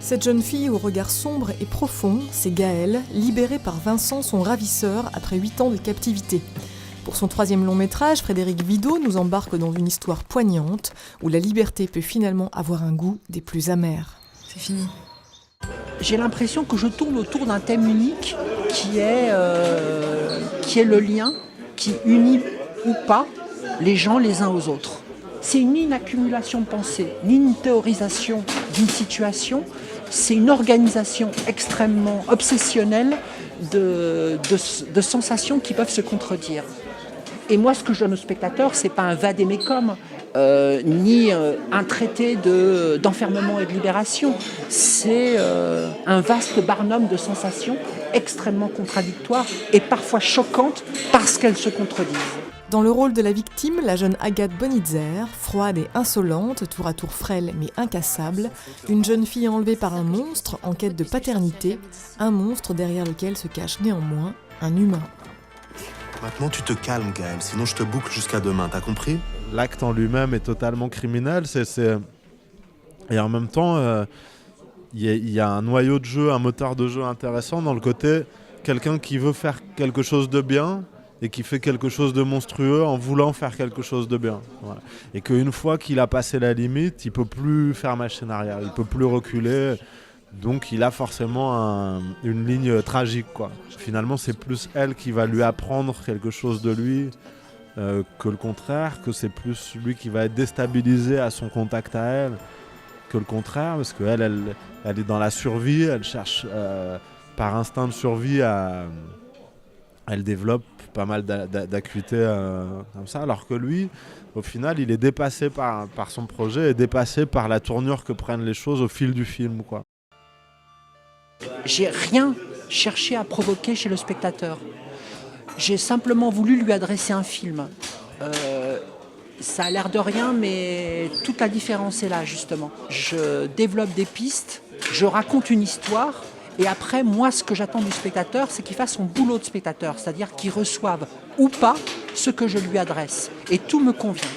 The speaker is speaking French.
Cette jeune fille au regard sombre et profond, c'est Gaëlle, libérée par Vincent, son ravisseur, après 8 ans de captivité. Pour son 3e long métrage, Frédéric Vidot nous embarque dans une histoire poignante, où la liberté peut finalement avoir un goût des plus amers. C'est fini. J'ai l'impression que je tourne autour d'un thème unique qui est le lien qui unit ou pas les gens les uns aux autres. C'est ni une accumulation de pensée, ni une théorisation d'une situation, c'est une organisation extrêmement obsessionnelle de sensations qui peuvent se contredire. Et moi, ce que je donne au spectateur, c'est pas un vade-mecum, ni un traité d'enfermement et de libération. C'est un vaste barnum de sensations extrêmement contradictoires et parfois choquantes parce qu'elles se contredisent. Dans le rôle de la victime, la jeune Agathe Bonitzer, froide et insolente, tour à tour frêle mais incassable, une jeune fille enlevée par un monstre en quête de paternité, un monstre derrière lequel se cache néanmoins un humain. Maintenant, tu te calmes, Gaëlle, sinon je te boucle jusqu'à demain, t'as compris ? L'acte en lui-même est totalement criminel, et en même temps, il y a un noyau de jeu, un moteur de jeu intéressant dans le côté quelqu'un qui veut faire quelque chose de bien et qui fait quelque chose de monstrueux en voulant faire quelque chose de bien. Voilà. Et qu'une fois qu'il a passé la limite, il ne peut plus faire machine arrière, il ne peut plus reculer. Donc il a forcément une ligne tragique, quoi. Finalement, c'est plus elle qui va lui apprendre quelque chose de lui que le contraire, que c'est plus lui qui va être déstabilisé à son contact à elle que le contraire, parce qu'elle elle est dans la survie, elle cherche par instinct de survie elle développe pas mal d'acuité comme ça, alors que lui, au final, il est dépassé par son projet et dépassé par la tournure que prennent les choses au fil du film, quoi. J'ai rien cherché à provoquer chez le spectateur. J'ai simplement voulu lui adresser un film. Ça a l'air de rien, mais toute la différence est là, justement. Je développe des pistes, je raconte une histoire, et après, moi, ce que j'attends du spectateur, c'est qu'il fasse son boulot de spectateur, c'est-à-dire qu'il reçoive ou pas ce que je lui adresse. Et tout me convient.